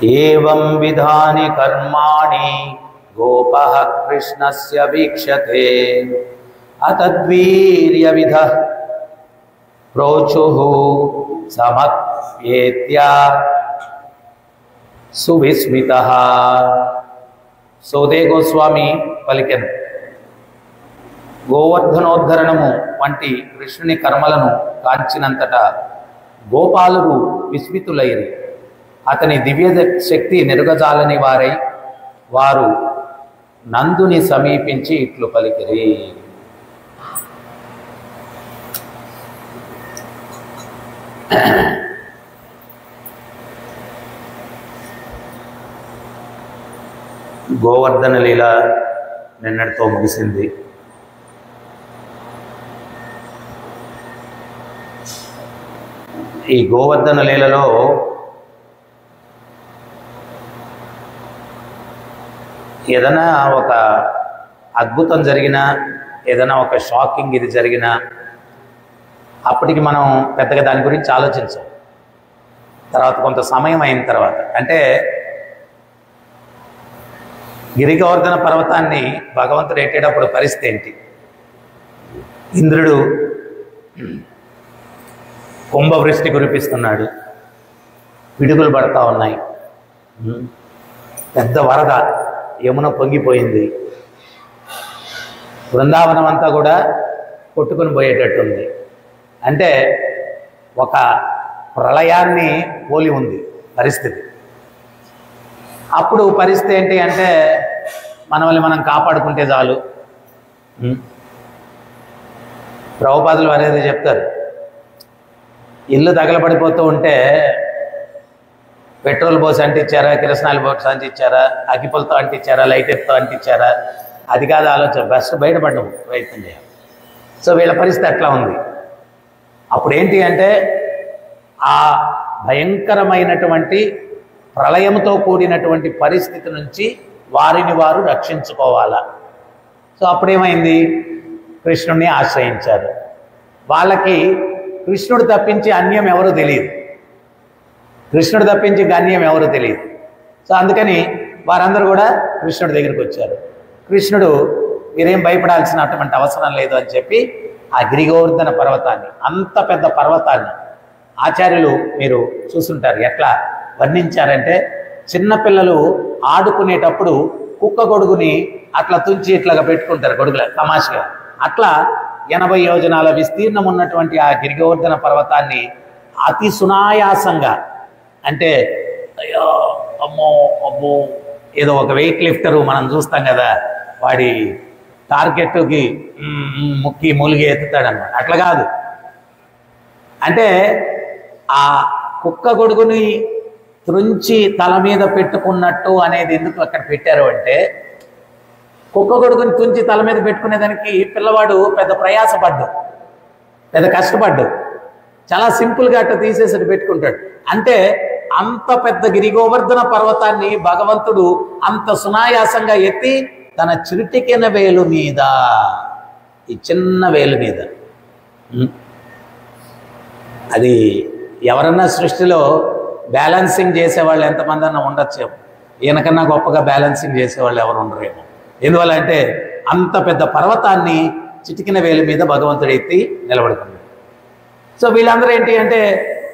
एवं विधानि कर्माणि गोपः कृष्णस्य वीक्षते अतद्वीर्यविधः प्रोचुः समप्येत्या सुविस्मितः। సోదే గోస్వామి పలికెను, గోవర్ధనోద్ధరణము వంటి కృష్ణుని కర్మలను కాంచినంతటా గోపాలురు విస్మితులైరి. అతని దివ్య శక్తి నెరుగజాలని వారై వారు నందుని సమీపించి ఇట్లు పలికిరి. గోవర్ధన లీల నిన్నటితో ముగిసింది. ఈ గోవర్ధన లీలలో ఏదైనా ఒక అద్భుతం జరిగినా, ఏదైనా ఒక షాకింగ్ ఇది జరిగినా అప్పటికి మనం పెద్దగా దాని గురించి ఆలోచించాం. తర్వాత కొంత సమయం అయిన తర్వాత, అంటే గిరిగోవర్ధన పర్వతాన్ని భగవంతుడు ఎట్టేటప్పుడు పరిస్థితి ఏంటి? ఇంద్రుడు కుంభవృష్టి కురిపిస్తున్నాడు, పిడుగులు పడతా ఉన్నాయి, పెద్ద వరద, యమున పొంగిపోయింది, బృందావనం అంతా కూడా కొట్టుకుని పోయేటట్టుంది. అంటే ఒక ప్రళయాన్ని పోలి ఉంది పరిస్థితి. అప్పుడు పరిస్థితి ఏంటి అంటే మనల్ని మనం కాపాడుకుంటే చాలు. ప్రభుపాదులు అనేది చెప్తారు, ఇల్లు తగలబడిపోతూ ఉంటే పెట్రోల్ పోసి అంటించారా, కిరసనాయిల్ పోసి అంటించారా, అగ్గిపులతో అంటించారా, లైటర్తో అంటించారా, అది కాదు ఆలోచన. బెస్ట్ బయటపడడం ప్రయత్నం చేయాలి. సో వీళ్ళ పరిస్థితి అట్లా ఉంది. అప్పుడు ఏంటి అంటే ఆ భయంకరమైనటువంటి ప్రళయంతో కూడినటువంటి పరిస్థితి నుంచి వారిని వారు రక్షించుకోవాలా. సో అప్పుడేమైంది? కృష్ణుడిని ఆశ్రయించారు. వాళ్ళకి కృష్ణుడు తప్పించి అన్యం ఎవరు తెలియదు, కృష్ణుడు తప్పించి గణ్యం ఎవరు తెలియదు. సో అందుకని వారందరూ కూడా కృష్ణుడి దగ్గరికి వచ్చారు. కృష్ణుడు మీరేం భయపడాల్సినటువంటి అవసరం లేదు అని చెప్పి ఆ గిరిగోవర్ధన పర్వతాన్ని, అంత పెద్ద పర్వతాన్ని ఆచార్యులు మీరు చూసుంటారు ఎట్లా వర్ణించారంటే, చిన్నపిల్లలు ఆడుకునేటప్పుడు కుక్క గొడుగుని అట్లా తుంచి ఇట్లాగా పెట్టుకుంటారు, గొడుగుల తమాషగా. అట్లా 80 యోజనాల విస్తీర్ణం ఉన్నటువంటి ఆ గిరిగోవర్ధన పర్వతాన్ని అతి సునాయాసంగా, అంటే అయ్యో అమ్మో అమ్మో ఏదో ఒక వెయిట్ లిఫ్టరు మనం చూస్తాం కదా, వాడి టార్గెట్కి ముక్కి మూలిగి ఎత్తుతాడన్నమాట. అట్లా కాదు. అంటే ఆ కుక్క గొడుగుని త్రుంచి తల మీద పెట్టుకున్నట్టు అనేది ఎందుకు అక్కడ పెట్టారు అంటే, కుక్క గొడుగుని తుంచి తల మీద పెట్టుకునేదానికి పిల్లవాడు పెద్ద ప్రయాసపడ్డు, పెద్ద కష్టపడ్డు, చాలా సింపుల్గా అట్లా తీసేసి పెట్టుకుంటాడు. అంటే అంత పెద్ద గిరిగోవర్ధన పర్వతాన్ని భగవంతుడు అంత సునాయాసంగా ఎత్తి తన చిరుటికెన వేలు మీద, ఈ చిన్న వేలు మీద, అది ఎవరన్నా సృష్టిలో బ్యాలెన్సింగ్ చేసేవాళ్ళు ఎంతమంది అన్నా ఉండొచ్చేమో, ఈయనకన్నా గొప్పగా బ్యాలెన్సింగ్ చేసేవాళ్ళు ఎవరు ఉండరేమో. ఎందువల్ల అంటే అంత పెద్ద పర్వతాన్ని చిటికిన వేలు మీద భగవంతుడు ఎత్తి నిలబడుకున్నాడు. సో వీళ్ళందరూ ఏంటి అంటే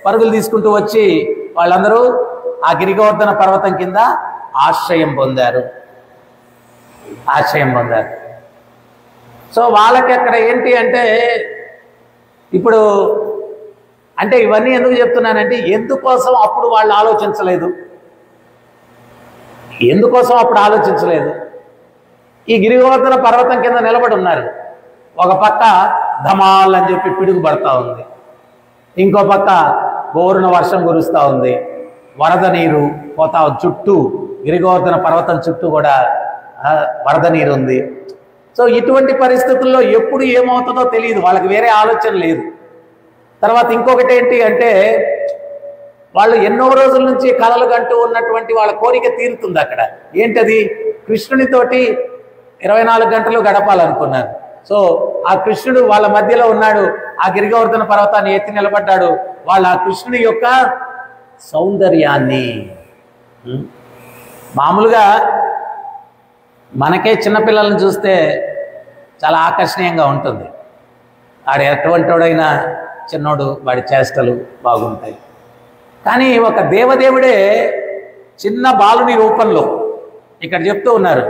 పరుగులు తీసుకుంటూ వచ్చి వాళ్ళందరూ ఆ గిరిగోవర్ధన పర్వతం కింద ఆశ్రయం పొందారు. సో వాళ్ళకి అక్కడ ఏంటి అంటే, ఇప్పుడు అంటే ఇవన్నీ ఎందుకు చెప్తున్నానంటే, ఎందుకోసం అప్పుడు వాళ్ళు ఆలోచించలేదు, ఈ గిరిగోవర్ధన పర్వతం కింద నిలబడి ఉన్నారు. ఒక పక్క ధమాల్ అని చెప్పి పిడుగు పడతా ఉంది, ఇంకో పక్క బోరున వర్షం కురుస్తూ ఉంది, వరద నీరు పోతా, చుట్టూ గిరిగోవర్ధన పర్వతం చుట్టూ కూడా వరద నీరు ఉంది. సో ఇటువంటి పరిస్థితుల్లో ఎప్పుడు ఏమవుతుందో తెలియదు, వాళ్ళకి వేరే ఆలోచన లేదు. తర్వాత ఇంకొకటి ఏంటి అంటే, వాళ్ళు ఎన్నో రోజుల నుంచి కలలు కంటూ ఉన్నటువంటి వాళ్ళ కోరిక తీరుతుంది అక్కడ. ఏంటది? కృష్ణునితోటి 24 గంటలు గడపాలనుకున్నారు. సో ఆ కృష్ణుడు వాళ్ళ మధ్యలో ఉన్నాడు, ఆ గిరిగోవర్ధన పర్వతాన్ని ఎత్తి నిలబడ్డాడు. వాళ్ళ ఆ కృష్ణుని యొక్క సౌందర్యాన్ని, మామూలుగా మనకే చిన్నపిల్లలను చూస్తే చాలా ఆకర్షణీయంగా ఉంటుంది. వాడు ఎటువంటివాడైనా చిన్నోడు, వాడి చేష్టలు బాగుంటాయి. కానీ ఒక దేవదేవుడే చిన్న బాలుని రూపంలో ఇక్కడ చెప్తూ ఉన్నారు.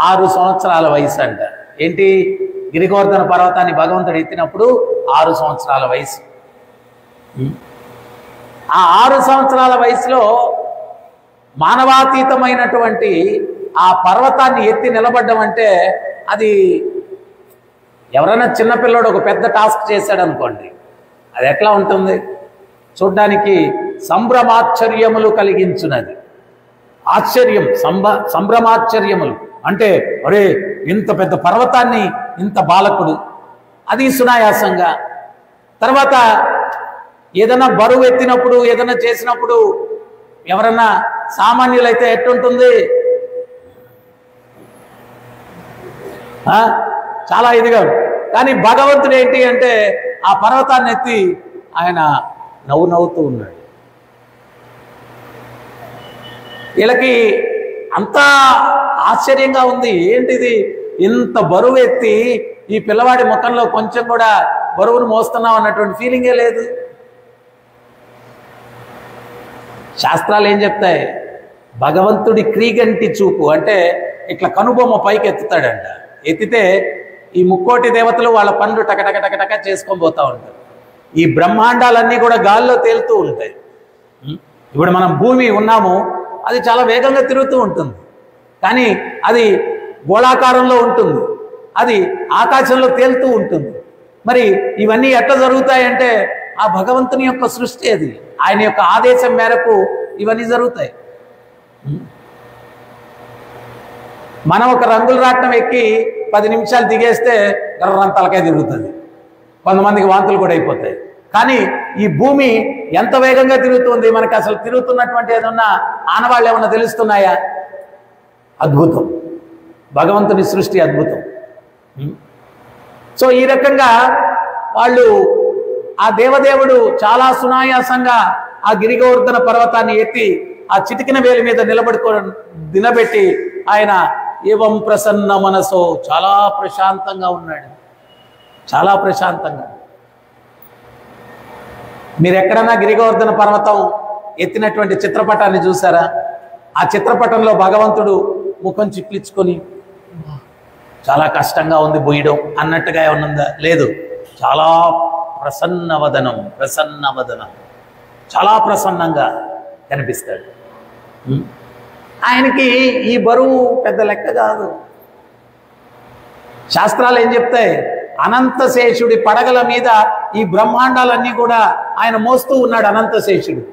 6 సంవత్సరాల వయసు అంట. ఏంటి? గిరిగోవర్ధన పర్వతాన్ని భగవంతుడు ఎత్తినప్పుడు 6 సంవత్సరాల వయసు. ఆ 6 సంవత్సరాల వయసులో మానవాతీతమైనటువంటి ఆ పర్వతాన్ని ఎత్తి నిలబడ్డం అంటే అది ఎవరైనా చిన్నపిల్లడు ఒక పెద్ద టాస్క్ చేశాడు అనుకోండి, అది ఎట్లా ఉంటుంది? చూడ్డానికి సంభ్రమాశ్చర్యములు కలిగించున్నది. ఆశ్చర్యం, సంభ్రమాశ్చర్యములు అంటే ఒరే ఇంత పెద్ద పర్వతాన్ని ఇంత బాలకుడు, అది సునాయాసంగా. తర్వాత ఏదైనా బరువు ఎత్తినప్పుడు, ఏదైనా చేసినప్పుడు ఎవరన్నా సామాన్యులైతే ఎట్టుంటుంది? చాలా ఇదిగా. కానీ భగవంతుడు ఏంటి అంటే ఆ పర్వతాన్ని ఎత్తి ఆయన నవ్వుతూ ఉన్నాడు. వీళ్ళకి అంతా ఆశ్చర్యంగా ఉంది. ఏంటిది? ఇంత బరువు ఎత్తి ఈ పిల్లవాడి ముఖంలో కొంచెం కూడా బరువును మోస్తున్నాం అన్నటువంటి ఫీలింగే లేదు. శాస్త్రాలు ఏం చెప్తాయి? భగవంతుడి క్రీగంటి చూపు అంటే ఇట్లా కనుబొమ్మ పైకి ఎత్తుతాడంట. ఎత్తితే ఈ 3 దేవతలు వాళ్ళ పనులు టకటక టకటక చేసుకొని పోతూ ఉంటారు. ఈ బ్రహ్మాండాలన్నీ కూడా గాల్లో తేలుతూ ఉంటాయి. ఇప్పుడు మనం భూమి ఉన్నాము, అది చాలా వేగంగా తిరుగుతూ ఉంటుంది. కానీ అది గోళాకారంలో ఉంటుంది, అది ఆకాశంలో తేలుతూ ఉంటుంది. మరి ఇవన్నీ ఎట్లా జరుగుతాయంటే ఆ భగవంతుని యొక్క సృష్టి, అది ఆయన యొక్క ఆదేశం మేరకు ఇవన్నీ జరుగుతాయి. మనం ఒక రంగుల రాట్నం ఎక్కి 10 నిమిషాలు దిగేస్తే గర్రం తలకాయ తిరుగుతుంది, కొంతమందికి వాంతులు కూడా అయిపోతాయి. కానీ ఈ భూమి ఎంత వేగంగా తిరుగుతుంది, మనకు అసలు తిరుగుతున్నటువంటి ఏదన్నా ఆనవాళ్ళు ఏమన్నా తెలుస్తున్నాయా? అద్భుతం, భగవంతుని సృష్టి అద్భుతం. సో ఈ రకంగా వాళ్ళు ఆ దేవదేవుడు చాలా సునాయాసంగా ఆ గిరిగోవర్ధన పర్వతాన్ని ఎత్తి ఆ చిటికిన వేలి మీద నిలబెట్టి ఆయన ఏవం ప్రసన్న మనసో చాలా ప్రశాంతంగా ఉన్నాడు, చాలా ప్రశాంతంగా. మీరు ఎక్కడన్నా గిరిగోవర్ధన పర్వతం ఎత్తినటువంటి చిత్రపటాన్ని చూసారా? ఆ చిత్రపటంలో భగవంతుడు ముఖం చిట్లించుకొని చాలా కష్టంగా ఉంది బొయ్యడం అన్నట్టుగా ఏమన్నా లేదు. చాలా ప్రసన్నవదనం, చాలా ప్రసన్నంగా కనిపిస్తాడు. ఆయనకి ఈ బరువు పెద్ద లెక్క కాదు. శాస్త్రాలు ఏం చెప్తాయి? అనంతశేషుడి పడగల మీద ఈ బ్రహ్మాండాలన్నీ కూడా ఆయన మోస్తూ ఉన్నాడు. అనంతశేషుడు,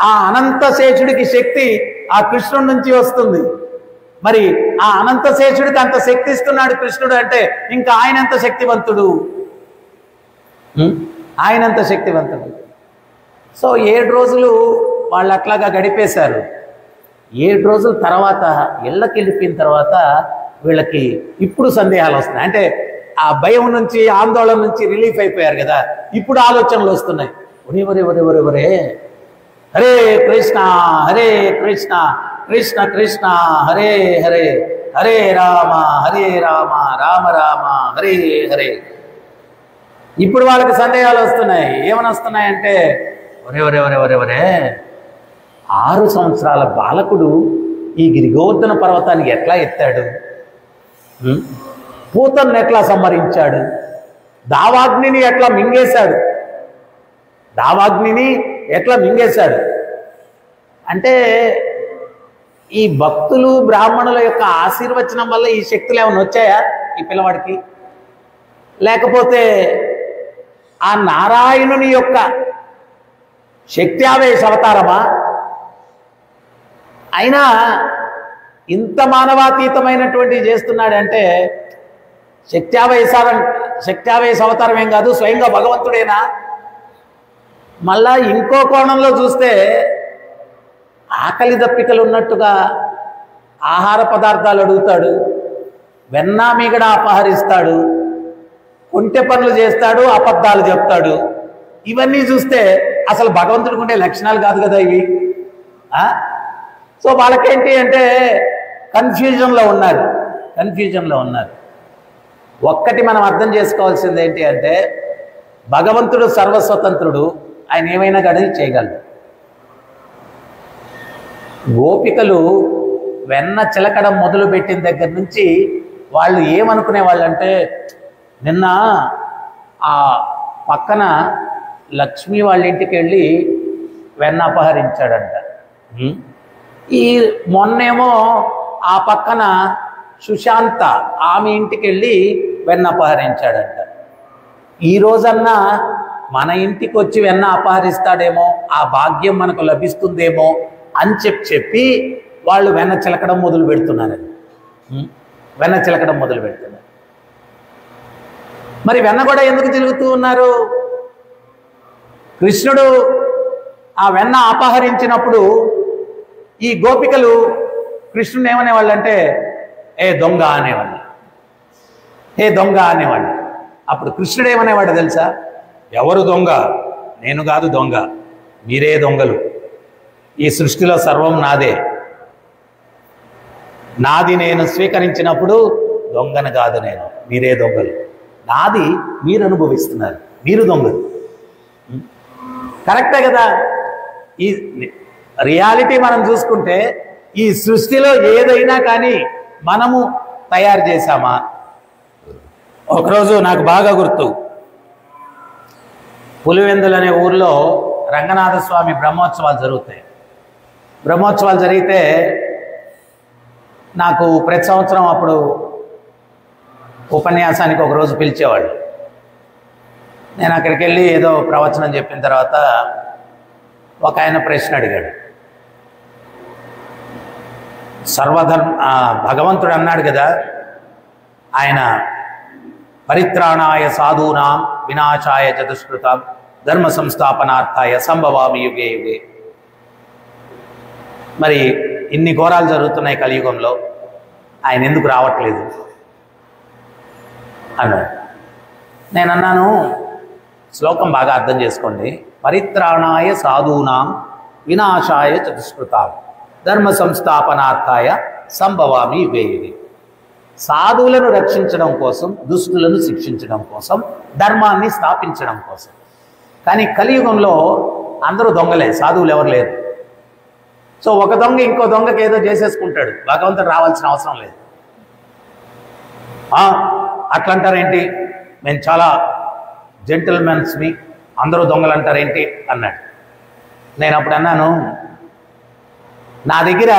ఆ అనంతశేషుడికి శక్తి ఆ కృష్ణుడి నుంచి వస్తుంది. మరి ఆ అనంతశేషుడికి అంత శక్తి ఇస్తున్నాడు కృష్ణుడు అంటే ఇంకా ఆయన ఎంత శక్తివంతుడు, ఆయనంత శక్తివంతుడు. సో 7 రోజులు వాళ్ళు అట్లాగా గడిపేశారు. 7 రోజుల తర్వాత ఇళ్ళకి వెళ్ళిపోయిన తర్వాత వీళ్ళకి ఇప్పుడు సందేహాలు వస్తున్నాయి. అంటే ఆ భయం నుంచి, ఆందోళన నుంచి రిలీఫ్ అయిపోయారు కదా, ఇప్పుడు ఆలోచనలు వస్తున్నాయి. ఒరే హరే కృష్ణ హరే కృష్ణ కృష్ణ కృష్ణ హరే హరే, హరే రామ రామ రామ హరే హరే. ఇప్పుడు వాళ్ళకి సందేహాలు వస్తున్నాయి. ఏమని వస్తున్నాయంటే ఒరే 6 సంవత్సరాల బాలకుడు ఈ గిరిగోవర్ధన పర్వతానికి ఎట్లా ఎత్తాడు? పూతను ఎట్లా సంహరించాడు? దావాగ్నిని ఎట్లా మింగేశాడు? అంటే ఈ భక్తులు బ్రాహ్మణుల యొక్క ఆశీర్వచనం వల్ల ఈ శక్తులు ఏమైనా వచ్చాయా ఈ పిల్లవాడికి? లేకపోతే ఆ నారాయణుని యొక్క శక్త్యావేశ అవతారమా? అయినా ఇంత మానవాతీతమైనటువంటి చేస్తున్నాడంటే శక్త్యావేశ అవతారం ఏం కాదు, స్వయంగా భగవంతుడేనా? మళ్ళా ఇంకో కోణంలో చూస్తే ఆకలి దప్పికలు ఉన్నట్టుగా ఆహార పదార్థాలు అడుగుతాడు, వెన్నా మీగడ అపహరిస్తాడు, కొంటె పనులు చేస్తాడు, అబద్ధాలు చెప్తాడు. ఇవన్నీ చూస్తే అసలు భగవంతుడికి ఉండే లక్షణాలు కాదు కదా ఇవి. సో వాళ్ళకేంటి అంటే కన్ఫ్యూజన్లో ఉన్నారు. ఒక్కటి మనం అర్థం చేసుకోవాల్సింది ఏంటి అంటే భగవంతుడు సర్వస్వతంత్రుడు, ఆయన ఏమైనా కానీ చేయగలడు. గోపికలు వెన్న చిలకడం మొదలుపెట్టిన దగ్గర నుంచి వాళ్ళు ఏమనుకునే వాళ్ళంటే, నిన్న ఆ పక్కన లక్ష్మి వాళ్ళ ఇంటికి వెళ్ళి వెన్న అపహరించాడంట. ఈ మొన్నేమో ఆ పక్కన సుశాంత ఆమె ఇంటికి వెళ్ళి వెన్న అపహరించాడంట. ఈ రోజన్నా మన ఇంటికి వచ్చి వెన్న అపహరిస్తాడేమో, ఆ భాగ్యం మనకు లభిస్తుందేమో అని చెప్పి వాళ్ళు వెన్న చిలకడం మొదలు పెడుతున్నారు. మరి వెన్న కూడా ఎందుకు తిరుగుతూ ఉన్నారు? కృష్ణుడు ఆ వెన్న అపహరించినప్పుడు ఈ గోపికలు కృష్ణుని ఏమనేవాళ్ళు అంటే ఏ దొంగ అనేవాళ్ళు. అప్పుడు కృష్ణుడు ఏమనేవాడు తెలుసా? ఎవరు దొంగ? నేను కాదు దొంగ, మీరే దొంగలు. ఈ సృష్టిలో సర్వం నాది నేను స్వీకరించినప్పుడు దొంగను కాదు నేను, మీరే దొంగలు. నాది మీరు అనుభవిస్తున్నారు, మీరు దొంగలు. కరెక్టే కదా? ఈ రియాలిటీ మనం చూసుకుంటే ఈ సృష్టిలో ఏదైనా కానీ మనము తయారు చేశామా? ఒకరోజు నాకు బాగా గుర్తు, పులివెందులు అనే ఊర్లో రంగనాథ స్వామి బ్రహ్మోత్సవాలు జరిగితే నాకు ప్రతి సంవత్సరం అప్పుడు ఉపన్యాసానికి ఒకరోజు పిలిచేవాళ్ళు. నేను అక్కడికి వెళ్ళి ఏదో ప్రవచనం చెప్పిన తర్వాత ఒక ఆయన ప్రశ్న అడిగాడు. భగవంతుడు అన్నాడు కదా, ఆయన పరిత్రాణాయ సాధూనాం వినాశాయ చతుష్కృతాం ధర్మ సంస్థాపనార్థాయ సంభవామి యుగే యుగే. మరి ఇన్ని ఘోరాలు జరుగుతున్నాయి కలియుగంలో, ఆయన ఎందుకు రావట్లేదు అన్నాడు. నేను అన్నాను, శ్లోకం బాగా అర్థం చేసుకోండి. పరిత్రాణాయ సాధూనాం వినాశాయ చతుష్కృతాం ధర్మ సంస్థాపనార్థాయ సంభవామి యుగే యుగే. సాధువులను రక్షించడం కోసం, దుష్టులను శిక్షించడం కోసం, ధర్మాన్ని స్థాపించడం కోసం. కానీ కలియుగంలో అందరూ దొంగలే, సాధువులు ఎవరు లేరు. సో ఒక దొంగ ఇంకో దొంగకి ఏదో చేసేసుకుంటాడు, భగవంతుడు రావాల్సిన అవసరం లేదు. అట్లంటారేంటి, మేము చాలా జెంటిల్మెన్స్ని, అందరూ దొంగలు అంటారేంటి అన్నాడు. నేను అప్పుడు అన్నాను, నా దగ్గర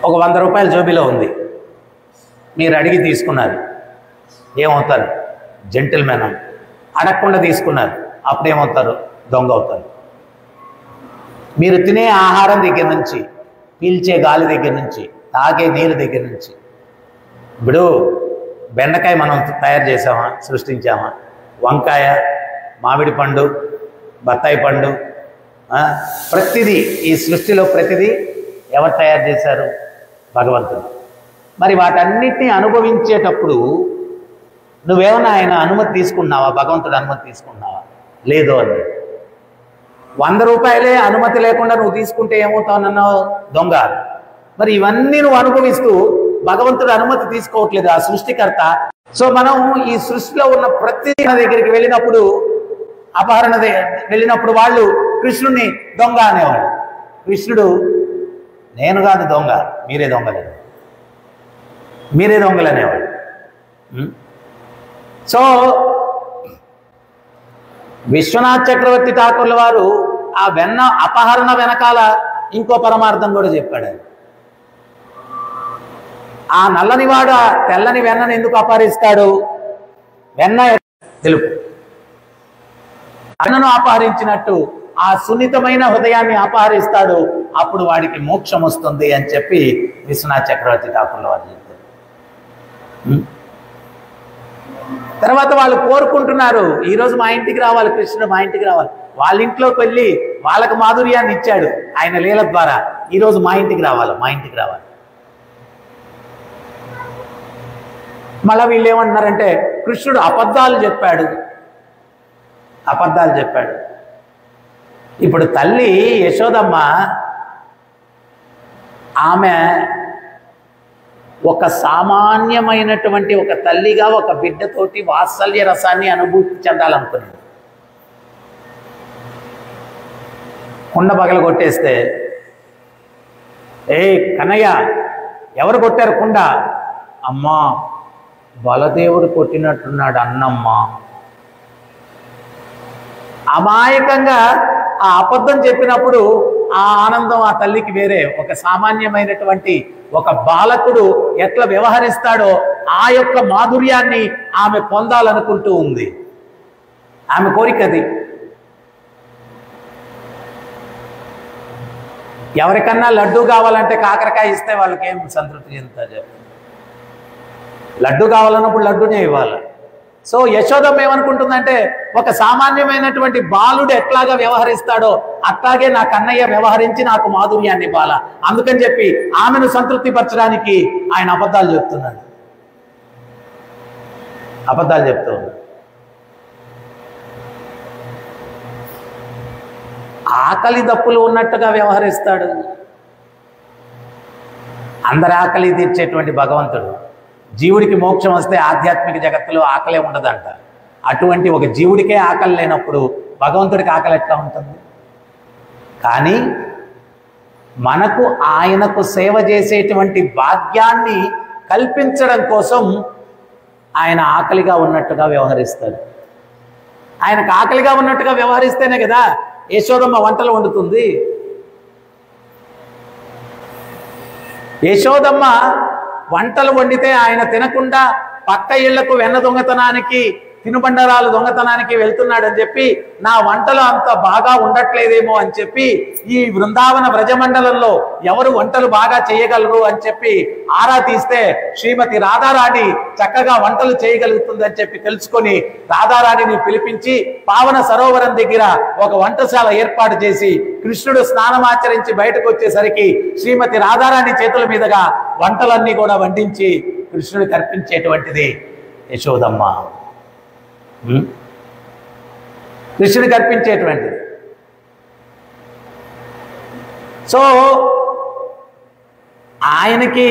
ఒక 100 రూపాయల జోబీలో ఉంది, మీరు అడిగి తీసుకున్నారు, ఏమవుతారు? జెంటిల్మెన్. అడగకుండా తీసుకున్నారు, అప్పుడేమవుతారు? దొంగ అవుతారు. మీరు తినే ఆహారం దగ్గర నుంచి, పీల్చే గాలి దగ్గర నుంచి, తాగే నీరు దగ్గర నుంచి, ఇప్పుడు బెండకాయ మనం తయారు చేసామా, సృష్టించామా? వంకాయ, మామిడి పండు, బత్తాయి పండు, ప్రతిదీ ఈ సృష్టిలో ప్రతిదీ ఎవరు తయారు చేశారు? భగవంతుడు. మరి వాటన్నిటినీ అనుభవించేటప్పుడు నువ్వేమన్నా ఆయన అనుమతి తీసుకున్నావా? భగవంతుడు అనుమతి తీసుకున్నావా? లేదు అని. 100 రూపాయలే అనుమతి లేకుండా నువ్వు తీసుకుంటే ఏమవుతావన్నావు? దొంగ. మరి ఇవన్నీ నువ్వు అనుభవిస్తూ భగవంతుడు అనుమతి తీసుకోవట్లేదు, ఆ సృష్టికర్త. సో మనం ఈ సృష్టిలో ఉన్న ప్రతి దగ్గరికి వెళ్ళినప్పుడు, అపహరణ వెళ్ళినప్పుడు వాళ్ళు కృష్ణుడిని దొంగ అనేవాడు. కృష్ణుడు, నేను కాదు దొంగ, మీరే దొంగలు అనేవాడు. సో విశ్వనాథ్ చక్రవర్తి ఠాకూర్ల వారు ఆ వెన్న అపహరణ వెనకాల ఇంకో పరమార్థం కూడా చెప్పాడు. ఆ నల్లనివాడు తెల్లని వెన్నను ఎందుకు అపహరిస్తాడు? వెన్న తెలుపు. వెన్నను అపహరించినట్టు ఆ సున్నితమైన హృదయాన్ని అపహరిస్తాడు, అప్పుడు వాడికి మోక్షం వస్తుంది అని చెప్పి విశ్వనాథ్ చక్రవర్తి ఠాకూర్ల వారు చెప్పారు. తర్వాత వాళ్ళు కోరుకుంటున్నారు, ఈరోజు మా ఇంటికి రావాలి, కృష్ణుడు మా ఇంటికి రావాలి. వాళ్ళ ఇంట్లోకి వెళ్ళి వాళ్ళకు మాధుర్యాన్ని ఇచ్చాడు ఆయన లీల ద్వారా. ఈరోజు మా ఇంటికి రావాలి. మళ్ళీ వీళ్ళు ఏమంటున్నారంటే కృష్ణుడు అబద్ధాలు చెప్పాడు. ఇప్పుడు తల్లి యశోదమ్మ ఆమె ఒక సామాన్యమైనటువంటి ఒక తల్లిగా ఒక బిడ్డతోటి వాత్సల్య రసాన్ని అనుభూతి చెందాలనుకునేది. కుండ పగల కొట్టేస్తే, ఏ కన్నయ్య ఎవరు కొట్టారు కుండ? అమ్మా బలదేవుడు కొట్టినట్టున్నాడు అన్నమ్మ. అమాయకంగా ఆ అబద్ధం చెప్పినప్పుడు ఆ ఆనందం ఆ తల్లికి వేరే. ఒక సామాన్యమైనటువంటి ఒక బాలకుడు ఎట్లా వ్యవహరిస్తాడో ఆ యొక్క మాధుర్యాన్ని ఆమె పొందాలనుకుంటూ ఉంది. ఆమె కోరికది. ఎవరికన్నా లడ్డు కావాలంటే కాకరకాయ ఇస్తే వాళ్ళకి ఏం సంతృప్తి చెందుతారు? లడ్డు కావాలన్నప్పుడు లడ్డునే ఇవ్వాలి. సో యశోదమ్మ ఏమనుకుంటుందంటే, ఒక సామాన్యమైనటువంటి బాలుడు ఎట్లాగా వ్యవహరిస్తాడో అట్లాగే నా కన్నయ్య వ్యవహరించి నాకు మాధుర్యాన్ని ఇవ్వాలా. అందుకని చెప్పి ఆమెను సంతృప్తి పరచడానికి ఆయన అబద్ధాలు చెప్తున్నాడు. అబద్ధాలు చెప్తూ ఆకలి దప్పులు ఉన్నట్టుగా వ్యవహరిస్తాడు. అందరి ఆకలి తీర్చేటువంటి భగవంతుడు. జీవుడికి మోక్షం వస్తే ఆధ్యాత్మిక జగత్తులో ఆకలే ఉండదంట. అటువంటి ఒక జీవుడికే ఆకలి లేనప్పుడు భగవంతుడికి ఆకలి ఎట్లా ఉంటుంది? కానీ మనకు ఆయనకు సేవ చేసేటువంటి భాగ్యాన్ని కల్పించడం కోసం ఆయన ఆకలిగా ఉన్నట్టుగా వ్యవహరిస్తాడు. ఆయనకు ఆకలిగా ఉన్నట్టుగా వ్యవహరిస్తేనే కదా యశోదమ్మ వంటలు వండుతుంది. యశోదమ్మ వంటలు వండితే ఆయన తినకుండా పక్క ఇళ్లకు వెన్న దొంగతనానికి, తినుబండరాలు దొంగతనానికి వెళ్తున్నాడని చెప్పి, నా వంటలు అంత బాగా ఉండట్లేదేమో అని చెప్పి, ఈ బృందావన బ్రజమండలంలో ఎవరు వంటలు బాగా చేయగలరు అని చెప్పి ఆరా తీస్తే శ్రీమతి రాధారాణి చక్కగా వంటలు చేయగలుగుతుంది అని చెప్పి తెలుసుకొని రాధారాణిని పిలిపించి పావన సరోవరం దగ్గర ఒక వంటశాల ఏర్పాటు చేసి కృష్ణుడు స్నానమాచరించి బయటకు వచ్చేసరికి శ్రీమతి రాధారాణి చేతుల మీదుగా వంటలన్నీ కూడా వండించి కృష్ణుడికి అర్పించేటువంటిది యశోదమ్మ. కృష్ణుడికి అర్పించేటువంటిది. సో ఆయనకి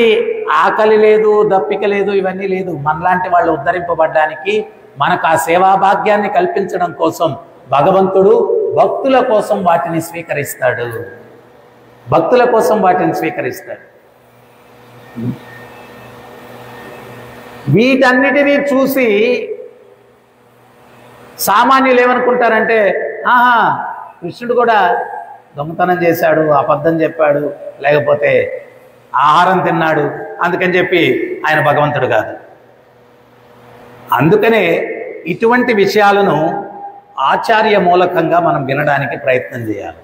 ఆకలి లేదు, దప్పిక లేదు, ఇవన్నీ లేదు. మనలాంటి వాళ్ళు ఉద్ధరింపబడ్డానికి, మనకు ఆ సేవా భాగ్యాన్ని కల్పించడం కోసం భగవంతుడు భక్తుల కోసం వాటిని స్వీకరిస్తాడు. భక్తుల కోసం వాటిని స్వీకరిస్తాడు. వీటన్నిటినీ చూసి సామాన్యులు ఏమనుకుంటారంటే, ఆహా కృష్ణుడు కూడా దొంగతనం చేశాడు, అబద్ధం చెప్పాడు, లేకపోతే ఆహారం తిన్నాడు, అందుకని చెప్పి ఆయన భగవంతుడు కాదు. అందుకనే ఇటువంటి విషయాలను ఆచార్య మూలకంగా మనం వినడానికి ప్రయత్నం చేయాలి.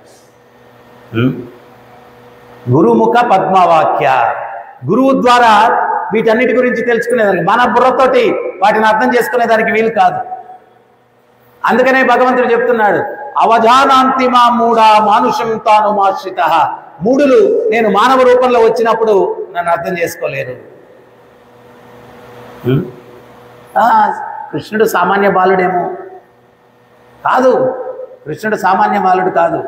గురుముఖ పద్మవాక్య, గురువు ద్వారా వీటన్నిటి గురించి తెలుసుకునేదానికి, మన బుర్రతోటి వాటిని అర్థం చేసుకునేదానికి వీలు కాదు. అందుకనే భగవంతుడు చెప్తున్నాడు, అవధానాంతి మా మూఢా మానుషం తాను మాశ్రిత. మూఢులు నేను మానవ రూపంలో వచ్చినప్పుడు నన్ను అర్థం చేసుకోలేరు. కృష్ణుడు సామాన్య బాలుడేమో కాదు. కృష్ణుడు సామాన్య బాలుడు కాదు.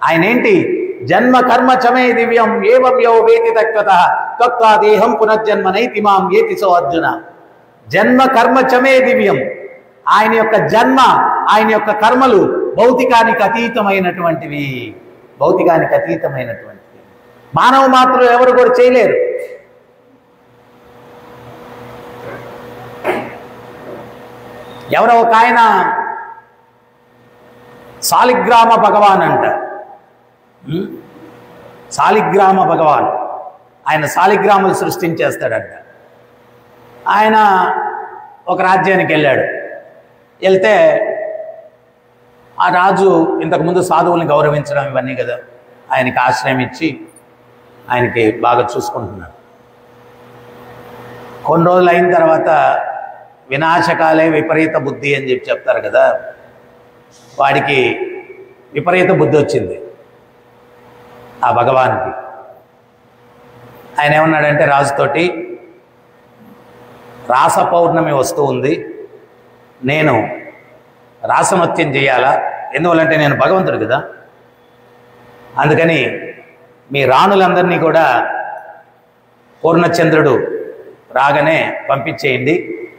ఆయన ఏంటి? జన్మ కర్మ చమే దివ్యం ఏవం యో వేతి తత్వత తత్వా దేహం పునర్జన్మ నైతి మాం ఏతి సో అర్జున. జన్మ కర్మ చమే దివ్యం. ఆయన యొక్క జన్మ, ఆయన యొక్క కర్మలు భౌతికానికి అతీతమైనటువంటివి. భౌతికానికి అతీతమైనటువంటివి. మానవ మాత్రం ఎవరు కూడా చేయలేరు. ఎవరో ఒక ఆయన సాలిగ్రామ భగవాన్ అంట. సాలిగ్రామ భగవాన్, ఆయన సాలిగ్రాములు సృష్టించేస్తాడంట. ఆయన ఒక రాజ్యానికి వెళ్ళాడు. వెళ్తే ఆ రాజు ఇంతకుముందు సాధువుల్ని గౌరవించడం ఇవన్నీ కదా, ఆయనకి ఆశ్రయం ఇచ్చి ఆయనకి బాగా చూసుకుంటున్నాడు. కొన్ని రోజులు అయిన తర్వాత వినాశకాలే విపరీత బుద్ధి అని చెప్పి చెప్తారు కదా, వాడికి విపరీత బుద్ధి వచ్చింది ఆ భగవానికి. ఆయన ఏమన్నాడంటే రాజుతోటి, రాస పౌర్ణమి వస్తూ ఉంది, నేను రాసనృత్యం చేయాలా? ఎందువల్లంటే నేను భగవంతుడు కదా, అందుకని మీ రాణులందరినీ కూడా పూర్ణచంద్రుడు రాగానే పంపించేయండి,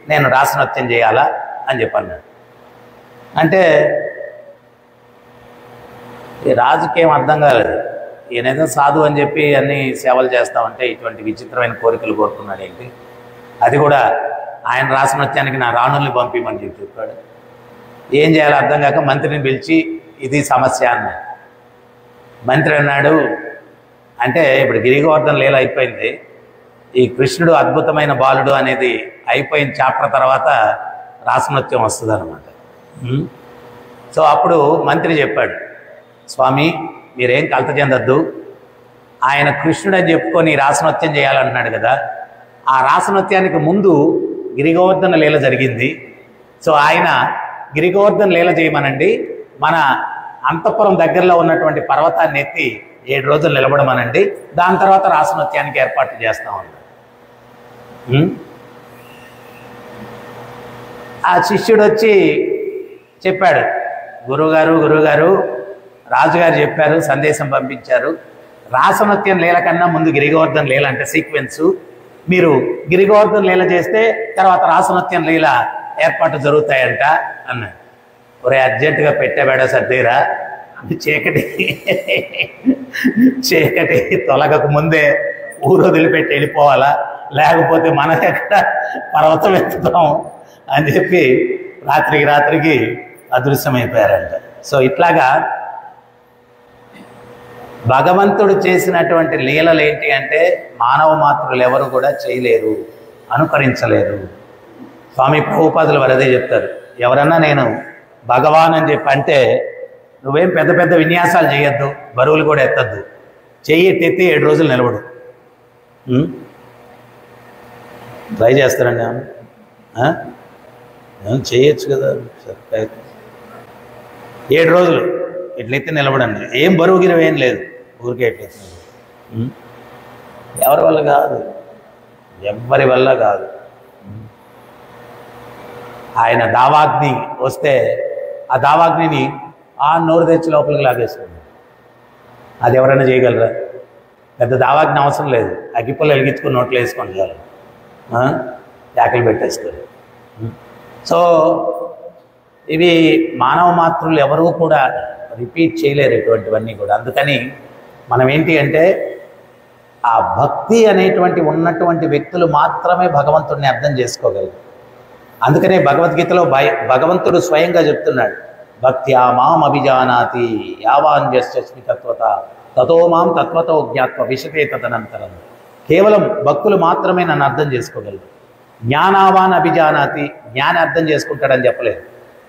నేను రాసనృత్యం చేయాలా అని చెప్పన్నాడు. అంటే ఈ రాజుకేం అర్థం కాలేదు. ఈయనేదో సాధు అని చెప్పి అన్ని సేవలు చేస్తామంటే ఇటువంటి విచిత్రమైన కోరికలు కోరుకున్నాడు ఏంటి? అది కూడా ఆయన రాసనృత్యానికి నా రాణుల్ని పంపిమని చెప్పాడు. ఏం చేయాలో అర్థం కాక మంత్రిని పిలిచి ఇది సమస్య అన్నాడు. మంత్రి అన్నాడు, అంటే ఇప్పుడు గిరిగోవర్ధన లీల అయిపోయింది, ఈ కృష్ణుడు అద్భుతమైన బాలుడు అనేది అయిపోయిన చాప్టర్ తర్వాత రాసనృత్యం వస్తుంది అనమాట. సో అప్పుడు మంత్రి చెప్పాడు, స్వామి మీరేం కలత చెందొద్దు, ఆయన కృష్ణుడు అని చెప్పుకొని రాసనృత్యం చేయాలంటున్నాడు కదా, ఆ రాసనృత్యానికి ముందు గిరిగోవర్ధన లీల జరిగింది. సో ఆయన గిరిగోవర్ధన లీల చేయమనండి, మన అంతఃపురం దగ్గరలో ఉన్నటువంటి పర్వతాన్ని ఎత్తి 7 రోజులు నిలబడమనండి, దాని తర్వాత రాసనృత్యానికి ఏర్పాటు చేస్తామన్నాడు. ఆ శిష్యుడు వచ్చి చెప్పాడు, గురువుగారు రాజుగారు చెప్పారు, సందేశం పంపించారు, రాసనృత్యం లీల కన్నా ముందు గిరిగోవర్ధన లీల అంటే సీక్వెన్సు, మీరు గిరిగోవర్ధన లీల చేస్తే తర్వాత రాసనృత్యం లీల ఏర్పాటు జరుగుతాయంట అన్నాడు. ఒరే అర్జెంటుగా పెట్టేవాడ సర్దేరా, చీకటి తొలగకు ముందే ఊరు వదిలిపెట్టి వెళ్ళిపోవాలా, లేకపోతే మనం ఎక్కడ పర్వతం ఎత్తుతాం అని చెప్పి రాత్రికి అదృశ్యమైపోయారంట. సో ఇట్లాగా భగవంతుడు చేసినటువంటి లీలలు ఏంటి అంటే మానవ మాతృలు ఎవరు కూడా చేయలేరు, అనుకరించలేరు. స్వామి ప్రభుపాదులు వారు అదే చెప్తారు, ఎవరన్నా నేను భగవాన్ అని చెప్పి అంటే నువ్వేం పెద్ద పెద్ద విన్యాసాలు చేయొద్దు, బరువులు కూడా ఎత్తద్దు, చెయ్యి ఎత్తి 7 రోజులు నిలబడు. ట్రై చేస్తారండి చేయొచ్చు కదా, 7 రోజులు ఎట్లయితే నిలబడండి, ఏం బరువు గిరువు ఏం లేదు, ఊరికే ఎట్లయితే ఎవరి వల్ల కాదు, ఎవ్వరి వల్ల కాదు. ఆయన దావాగ్ని వస్తే ఆ దావాగ్నిని ఆ నోరు తెచ్చి లోపలికి లాగేస్తుంది. అది ఎవరైనా చేయగలరా? పెద్ద దావాగ్ని అవసరం లేదు, అగ్గిపుల్ల వెలిగించుకుని నోట్లు వేసుకొని చాలు, యాకలు పెట్టేస్తారు. సో ఇవి మానవ మాతృలు ఎవరూ కూడా రిపీట్ చేయలేరు ఇటువంటివన్నీ కూడా. అందుకని మనం ఏంటి అంటే ఆ భక్తి అనేటువంటి ఉన్నటువంటి వ్యక్తులు మాత్రమే భగవంతుడిని అర్థం చేసుకోగలరు. అందుకనే భగవద్గీతలో భగవంతుడు స్వయంగా చెప్తున్నాడు, భక్త్యా మాం అభిజానాతి యావాన్యస్మి తత్వత తతో మాం తత్వతో జ్ఞాత్వ విశతే తదనంతరం. కేవలం భక్తులు మాత్రమే నన్ను అర్థం చేసుకోగలరు. జ్ఞానావాన్ అభిజానాతి, జ్ఞాని అర్థం చేసుకుంటాడని చెప్పలేదు.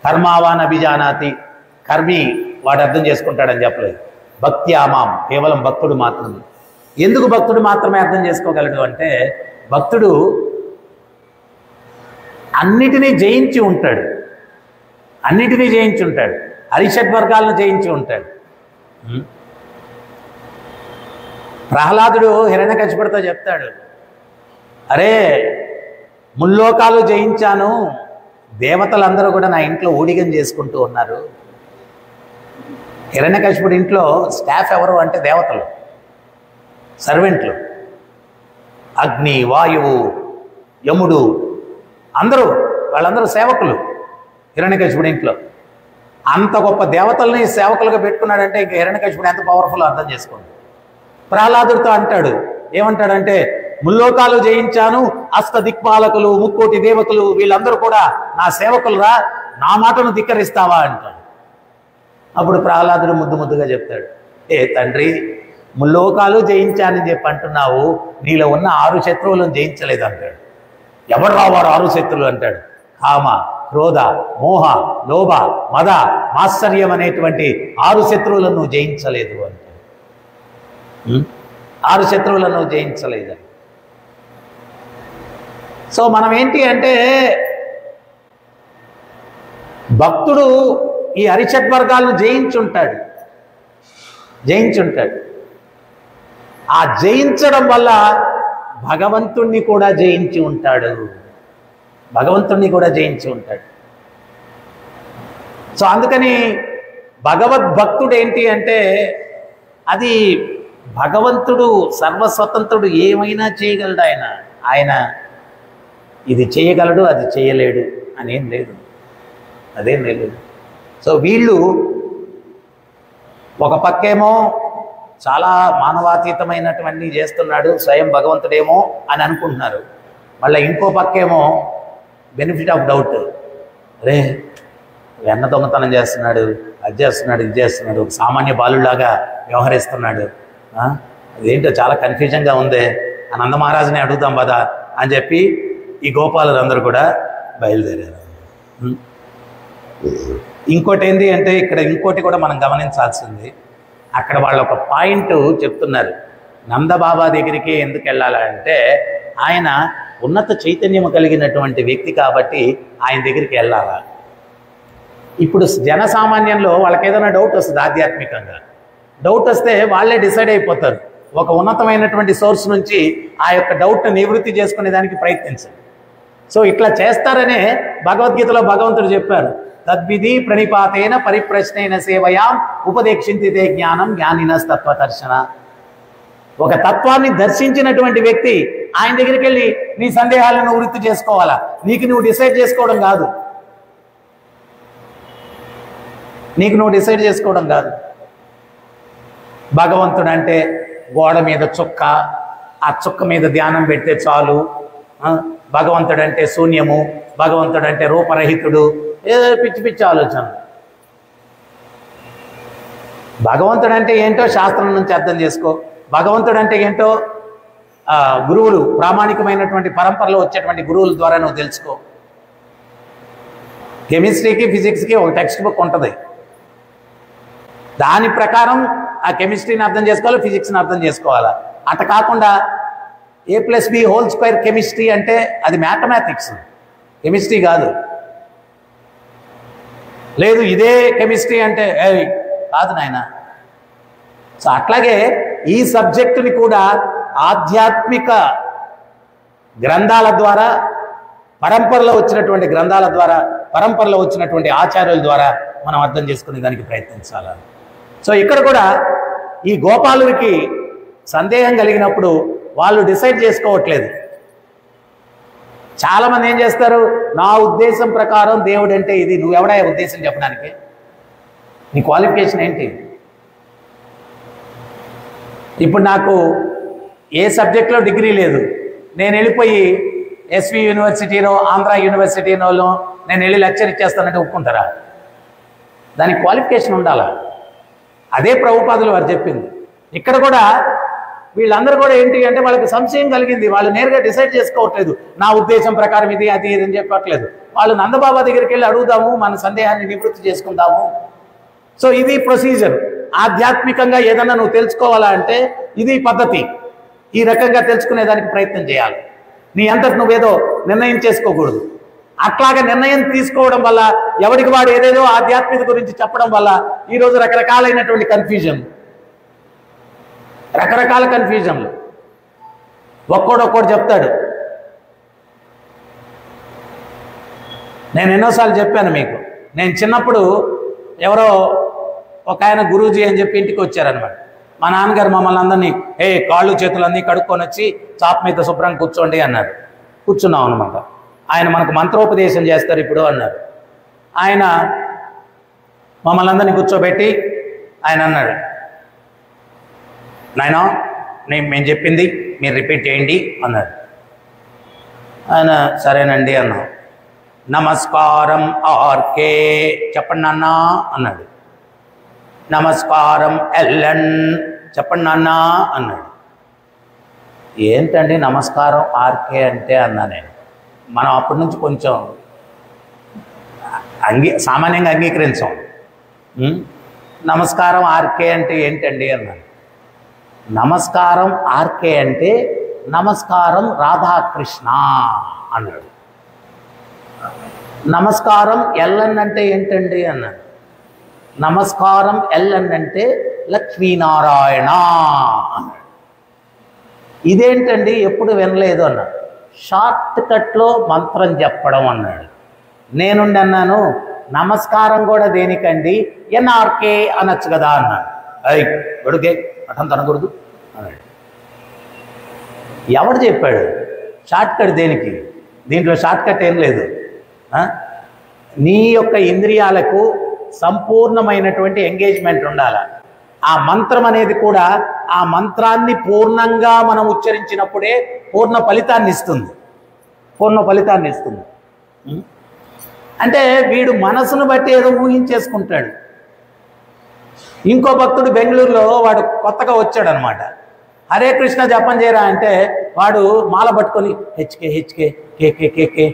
కర్మావాన్ అభిజానాతి, కర్మి వాడు అర్థం చేసుకుంటాడని చెప్పలేదు. భక్త్యా మాం, కేవలం భక్తుడు మాత్రమే. ఎందుకు భక్తుడు మాత్రమే అర్థం చేసుకోగలడు అంటే భక్తుడు అన్నిటినీ జయించి ఉంటాడు, హరిషడ్వర్గాలను జయించి ఉంటాడు. ప్రహ్లాదుడు హిరణ్యకశిపుడితో చెప్తాడు, అరే ముల్లోకాలు జయించాను, దేవతలందరూ కూడా నా ఇంట్లో ఊడిగం చేసుకుంటూ ఉన్నారు. హిరణ్యకశిపుడి ఇంట్లో స్టాఫ్ ఎవరు అంటే దేవతలు, సర్వెంట్లు, అగ్ని, వాయువు, యముడు, వాళ్ళందరూ సేవకులు. హిరణ్యకశిపుడి ఇంట్లో అంత గొప్ప దేవతల్ని సేవకులుగా పెట్టుకున్నాడంటే ఇంక హిరణ్యకశిపుడు ఎంత పవర్ఫుల్ అర్థం చేసుకోండి. ప్రహ్లాదుడితో అంటాడు, ఏమంటాడంటే ముల్లోకాలు జయించాను, అష్ట దిక్పాలకులు, 3,000,000 దేవతలు వీళ్ళందరూ కూడా నా సేవకులురా, నా మాటను ధిక్కరిస్తావా అంటాడు. అప్పుడు ప్రహ్లాదుడు ముద్దుగా చెప్తాడు, ఏ తండ్రి, ముల్లోకాలు జయించానని చెప్పి అంటున్నావు, నీలో ఉన్న 6 శత్రువులను జయించలేదు అంటాడు. ఎవరు రావారు 6 శత్రువులు అంటాడు. కామ, క్రోధ, మోహ, లోభ, మద, మాత్సర్యం అనేటువంటి 6 శత్రువులను నువ్వు జయించలేదు అంటాడు. 6 శత్రువులను నువ్వు జయించలేదు. సో మనం ఏంటి అంటే భక్తుడు ఈ హరిషడ్వర్గాలను జయించుంటాడు. ఆ జయించడం వల్ల భగవంతుణ్ణి కూడా జయించి ఉంటాడు. సో అందుకని భగవద్భక్తుడు ఏంటి అంటే అది భగవంతుడు సర్వస్వతంత్రుడు, ఏమైనా చేయగలడు. ఆయన ఇది చేయగలడు, అది చేయలేడు అనేం లేదు, అదేం లేదు. సో వీళ్ళు ఒక పక్కేమో చాలా మానవాతీతమైనటువంటి చేస్తున్నాడు స్వయం భగవంతుడేమో అని అనుకుంటున్నారు. మళ్ళీ ఇంకో పక్కేమో బెనిఫిట్ ఆఫ్ డౌట్, అరే వెన్న దొంగతనం చేస్తున్నాడు, అది చేస్తున్నాడు, ఇది చేస్తున్నాడు, ఒక సామాన్య బాలులాగా వ్యవహరిస్తున్నాడు, అదేంటో చాలా కన్ఫ్యూజన్గా ఉంది అని నందమహారాజుని అడుగుతాం కదా అని చెప్పి ఈ గోపాలులందరూ కూడా బయలుదేరారు. ఇంకోటి ఏంటి అంటే ఇక్కడ ఇంకోటి కూడా మనం గమనించాల్సింది, అక్కడ వాళ్ళు ఒక పాయింట్ చెప్తున్నారు. నందబాబా దగ్గరికి ఎందుకు వెళ్ళాలంటే ఆయన ఉన్నత చైతన్యం కలిగినటువంటి వ్యక్తి కాబట్టి ఆయన దగ్గరికి వెళ్ళాలా. ఇప్పుడు జనసామాన్యంలో వాళ్ళకి ఏదైనా డౌట్ వస్తుంది, ఆధ్యాత్మికంగా డౌట్ వస్తే వాళ్ళే డిసైడ్ అయిపోతారు. ఒక ఉన్నతమైనటువంటి సోర్స్ నుంచి ఆ యొక్క డౌట్ను నివృత్తి చేసుకునే దానికి ప్రయత్నించండి. సో ఇట్లా చేస్తారనే భగవద్గీతలో భగవంతుడు చెప్పారు, తద్విధి ప్రణిపాతేన పరిప్రశ్నైన సేవయాం ఉపదేక్షించితే జ్ఞానం జ్ఞానినస్తత్వదర్శన. ఒక తత్వాన్ని దర్శించినటువంటి వ్యక్తి ఆయన దగ్గరికి వెళ్ళి నీ సందేహాలను వృత్తి చేసుకోవాలా, నీకు నువ్వు డిసైడ్ చేసుకోవడం కాదు, నీకు నువ్వు డిసైడ్ చేసుకోవడం కాదు. భగవంతుడు అంటే గోడ మీద చుక్క, ఆ చుక్క మీద ధ్యానం పెడితే చాలు. భగవంతుడు అంటే శూన్యము, భగవంతుడు అంటే రూపరహితుడు, ఏదో పిచ్చి పిచ్చి ఆలోచన. భగవంతుడు అంటే ఏంటో శాస్త్రం నుంచి అర్థం చేసుకో. భగవంతుడు అంటే ఏంటో గురువులు, ప్రామాణికమైనటువంటి పరంపరలో వచ్చేటువంటి గురువుల ద్వారా నువ్వు తెలుసుకో. కెమిస్ట్రీకి ఫిజిక్స్కి ఒక టెక్స్ట్ బుక్ ఉంటుంది, దాని ప్రకారం ఆ కెమిస్ట్రీని అర్థం చేసుకోవాలి, ఫిజిక్స్ని అర్థం చేసుకోవాలా. అట కాకుండా a+b² కెమిస్ట్రీ అంటే అది మ్యాథమెటిక్స్, కెమిస్ట్రీ కాదు. లేదు ఇదే కెమిస్ట్రీ అంటే కాదు నాయన. సో అట్లాగే ఈ సబ్జెక్టుని కూడా ఆధ్యాత్మిక గ్రంథాల ద్వారా, పరంపరలో వచ్చినటువంటి గ్రంథాల ద్వారా, పరంపరలో వచ్చినటువంటి ఆచార్యుల ద్వారా మనం అర్థం చేసుకునే దానికి ప్రయత్నించాలి. సో ఇక్కడ కూడా ఈ గోపాలుడికి సందేహం కలిగినప్పుడు వాళ్ళు డిసైడ్ చేసుకోవట్లేదు. చాలామంది ఏం చేస్తారు, నా ఉద్దేశం ప్రకారం దేవుడు అంటే ఇది. నువ్వెవడా ఉద్దేశం చెప్పడానికి? నీ క్వాలిఫికేషన్ ఏంటి? ఇప్పుడు నాకు ఏ సబ్జెక్ట్లో డిగ్రీ లేదు, నేను వెళ్ళిపోయి ఎస్వి యూనివర్సిటీనో ఆంధ్ర యూనివర్సిటీనోలో నేను వెళ్ళి లెక్చర్ ఇచ్చేస్తానంటే ఒప్పుకుంటారా? దానికి క్వాలిఫికేషన్ ఉండాలా. అదే ప్రభుపాదులు వారు చెప్పింది. ఇక్కడ కూడా వీళ్ళందరూ కూడా ఏంటి అంటే వాళ్ళకి సంశయం కలిగింది, వాళ్ళు నేరుగా డిసైడ్ చేసుకోవట్లేదు. నా ఉద్దేశం ప్రకారం ఇది అది ఇది అని చెప్పట్లేదు. వాళ్ళు నందబాబా దగ్గరికి వెళ్ళి అడుగుదాము, మన సందేహాన్ని నివృత్తి చేసుకుందాము. సో ఇది ప్రొసీజర్. ఆధ్యాత్మికంగా ఏదన్నా నువ్వు తెలుసుకోవాలా అంటే ఇది పద్ధతి. ఈ రకంగా తెలుసుకునేదానికి ప్రయత్నం చేయాలి. నీ అంతటి నువ్వేదో నిర్ణయం చేసుకోకూడదు. అట్లాగా నిర్ణయం తీసుకోవడం వల్ల ఎవరికి వాడు ఏదేదో ఆధ్యాత్మిక గురించి చెప్పడం వల్ల ఈరోజు రకరకాలైనటువంటి రకరకాల కన్ఫ్యూజన్లు. ఒక్కోడొక్కోడు చెప్తాడు. నేను ఎన్నోసార్లు చెప్పాను మీకు, నేను చిన్నప్పుడు ఎవరో ఒక ఆయన గురూజీ అని చెప్పి ఇంటికి వచ్చారనమాట. మా నాన్నగారు మమ్మల్ని అందరినీ కాళ్ళు చేతులన్నీ కడుక్కొని వచ్చి చాప మీద శుభ్రంగా కూర్చోండి అన్నారు. కూర్చున్నాం అనమాట. ఆయన మనకు మంత్రోపదేశం చేస్తారు ఇప్పుడు అన్నారు. ఆయన మమ్మల్ని అందరినీ కూర్చోబెట్టి ఆయన అన్నాడు, నాయనా మేము చెప్పింది మీరు రిపీట్ చేయండి అన్నాడు. ఆయన సరేనండి అన్నా. నమస్కారం ఆర్కే చెప్పండి నాన్న అన్నాడు. నమస్కారం ఎల్ఎన్ చెప్పండి నాన్న అన్నాడు. ఏంటండి నమస్కారం ఆర్కే అంటే అన్నా నేను. మనం అప్పటి నుంచి కొంచెం సామాన్యంగా అంగీకరించాం. నమస్కారం ఆర్కే అంటే ఏంటండి అన్నాడు. నమస్కారం ఆర్కే అంటే నమస్కారం రాధాకృష్ణ అన్నాడు. నమస్కారం ఎల్ఎన్ అంటే ఏంటండి అన్నాడు. నమస్కారం ఎల్ఎన్ అంటే లక్ష్మీనారాయణ అన్నాడు. ఇదేంటండి ఎప్పుడు వినలేదు అన్నాడు. షార్ట్ కట్లో మంత్రం చెప్పడం అన్నాడు. నేనుండి అన్నాను, నమస్కారం కూడా దేనికండి, ఎన్ఆర్కే అనొచ్చు కదా అన్నాడు. అయ్యి కొడుకే అటంత అనకూడదు అన్నాడు. ఎవడు చెప్పాడు షార్ట్ కట్ దేనికి? దీంట్లో షార్ట్ కట్ ఏం లేదు. నీ యొక్క ఇంద్రియాలకు సంపూర్ణమైనటువంటి ఎంగేజ్మెంట్ ఉండాలి. ఆ మంత్రం అనేది కూడా ఆ మంత్రాన్ని పూర్ణంగా మనం ఉచ్చరించినప్పుడే పూర్ణ ఫలితాన్ని ఇస్తుంది. అంటే వీడు మనసును బట్టి ఏదో ఊహించేసుకుంటాడు. ఇంకో భక్తుడు బెంగళూరులో వాడు కొత్తగా వచ్చాడు అనమాట. హరే కృష్ణ జపం చేయరా అంటే వాడు మాల పట్టుకొని హెచ్కే హెచ్కే కేకే కేకే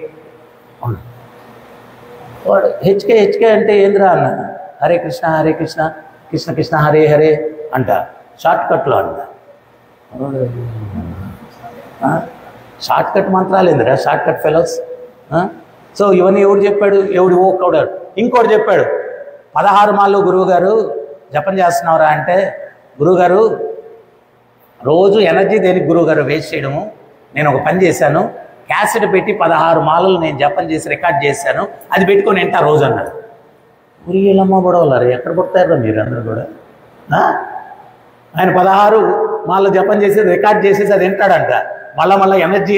వాడు హెచ్కే హెచ్కే అంటే ఏంద్రా అన్నాడు. హరే కృష్ణ కృష్ణ కృష్ణ హరే హరే అంట, షార్ట్ కట్లో అంట. షార్ట్ కట్ మంత్రాలు ఏందిరా, షార్ట్ కట్ ఫెలోస్. సో ఇవన్నీ ఎవడు చెప్పాడు? ఒకడు ఇంకోటి చెప్పాడు. 16 మాళ్ళు గురువుగారు జపం చేస్తున్నావురా అంటే, గురువుగారు రోజు ఎనర్జీ దేనికి గురువుగారు వేస్ట్ చేయడము, నేను ఒక పని చేశాను, క్యాసెట్ పెట్టి 16 మాలలు నేను జపం చేసి రికార్డ్ చేశాను, అది పెట్టుకొని వింటా రోజు అన్నాడు. ఉరియలమ్మ గొడవలారు ఎక్కడ పుడతారు మీరు అందరూ కూడా. ఆయన 16 మాలలు జపం చేసి రికార్డ్ చేసేసి అది వింటాడంట. మళ్ళా ఎనర్జీ,